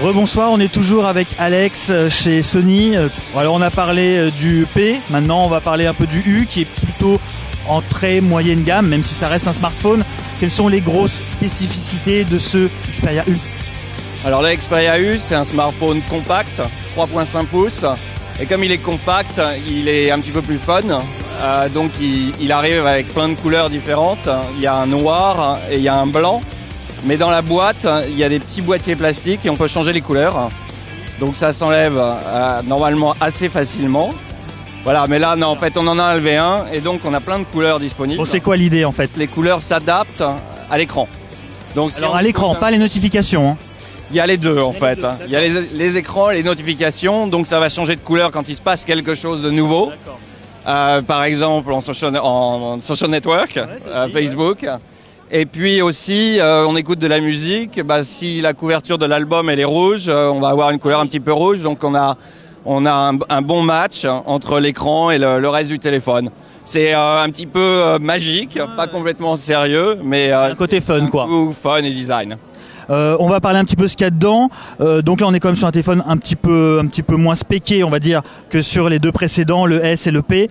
Rebonsoir, on est toujours avec Alex chez Sony. Alors on a parlé du P, maintenant on va parler un peu du U qui est plutôt en très moyenne gamme, même si ça reste un smartphone. Quelles sont les grosses spécificités de ce Xperia U? Alors le Xperia U, c'est un smartphone compact, 3.5 pouces. Et comme il est compact, il est un petit peu plus fun. Donc il arrive avec plein de couleurs différentes. Il y a un noir et il y a un blanc. Mais dans la boîte, il y a des petits boîtiers plastiques et on peut changer les couleurs. Donc ça s'enlève normalement assez facilement. Voilà, mais là, non, en fait, on en a enlevé un et donc on a plein de couleurs disponibles. Bon, c'est quoi l'idée en fait? Les couleurs s'adaptent à l'écran. Donc, alors à l'écran, pas les notifications. Hein. Il y a les deux en fait. Il y a les écrans et les notifications, donc ça va changer de couleur quand il se passe quelque chose de nouveau. Par exemple en social network, Facebook. Ouais. Et puis aussi, on écoute de la musique. Si la couverture de l'album elle est rouge, on va avoir une couleur un petit peu rouge. Donc on a un bon match entre l'écran et le reste du téléphone. C'est un petit peu magique, pas complètement sérieux, mais un côté fun quoi. Fun et design. On va parler un petit peu de ce qu'il y a dedans. Donc là on est quand même sur un téléphone un petit peu moins spéqué on va dire que sur les deux précédents, le S et le P.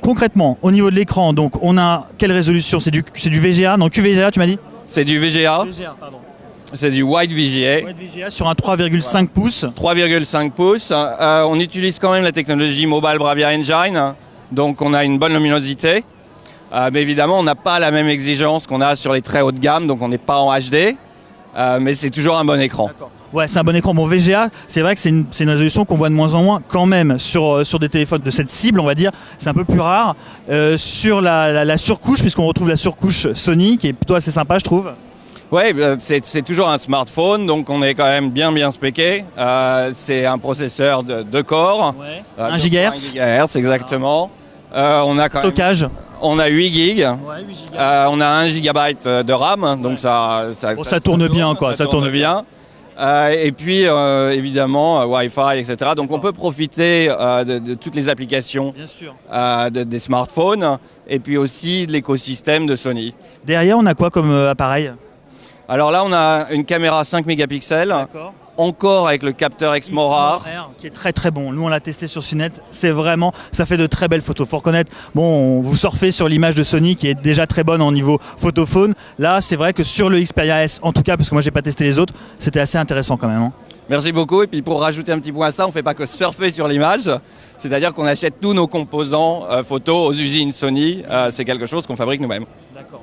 Concrètement au niveau de l'écran, donc on a quelle résolution? C'est du VGA, non QVGA tu m'as dit? C'est du VGA. Pardon. C'est du Wide VGA. Wide VGA sur un 3,5 pouces. 3,5 pouces. On utilise quand même la technologie Mobile Bravia Engine, donc on a une bonne luminosité. Mais évidemment on n'a pas la même exigence qu'on a sur les très haut de gamme, donc on n'est pas en HD. Mais c'est toujours un bon écran. D'accord. Ouais, c'est un bon écran. Bon, VGA, c'est vrai que c'est une résolution qu'on voit de moins en moins quand même sur des téléphones de cette cible, on va dire. C'est un peu plus rare. Sur la surcouche, puisqu'on retrouve la surcouche Sony, qui est plutôt assez sympa, je trouve. Ouais, c'est toujours un smartphone, donc on est quand même bien spéqué. C'est un processeur de 2 corps. Ouais. 1 GHz. 1 GHz, exactement. On a quand stockage. On a 8 gigs. Ouais, 8 gigs. On a 1 gigabyte de RAM, donc ça tourne bien, quoi. Ça tourne bien. Et puis, évidemment, Wi-Fi, etc. Donc, on peut profiter de toutes les applications des smartphones et puis aussi de l'écosystème de Sony. Derrière, on a quoi comme appareil? Alors là, on a une caméra 5 mégapixels. D'accord. Encore avec le capteur Exmora qui est très très bon. Nous on l'a testé sur Cinet, c'est vraiment, ça fait de très belles photos. Faut reconnaître, bon, vous surfez sur l'image de Sony qui est déjà très bonne en niveau photophone. Là, c'est vrai que sur le Xperia S, en tout cas, parce que moi j'ai pas testé les autres, c'était assez intéressant quand même. Hein. Merci beaucoup. Et puis pour rajouter un petit point à ça, on fait pas que surfer sur l'image. C'est-à-dire qu'on achète tous nos composants photos aux usines Sony. C'est quelque chose qu'on fabrique nous-mêmes. D'accord.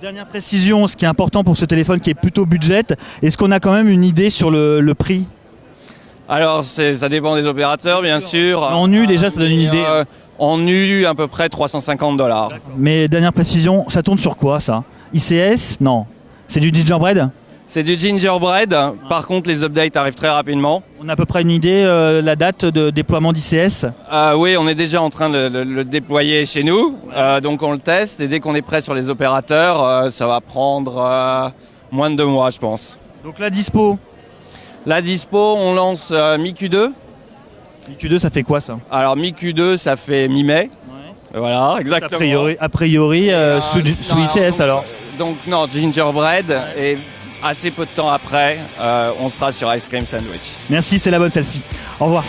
Dernière précision, ce qui est important pour ce téléphone qui est plutôt budget, est-ce qu'on a quand même une idée sur le prix? Alors ça dépend des opérateurs bien sûr. En U déjà ça donne une idée. En U à peu près $350. Mais dernière précision, ça tourne sur quoi ça? ICS? Non. C'est du Gingerbread? C'est du Gingerbread, par contre les updates arrivent très rapidement. On a à peu près une idée, la date de déploiement d'ICS? Oui, on est déjà en train de le déployer chez nous, donc on le teste et dès qu'on est prêt sur les opérateurs, ça va prendre moins de 2 mois je pense. Donc la dispo? La dispo, on lance mi-Q2. Mi-Q2 ça fait quoi ça? Alors mi-Q2 ça fait mi-mai. Ouais. Voilà, exactement. A priori sous ICS alors? Donc non, Gingerbread et... Assez peu de temps après, on sera sur Ice Cream Sandwich. Merci, c'est la bonne selfie. Au revoir.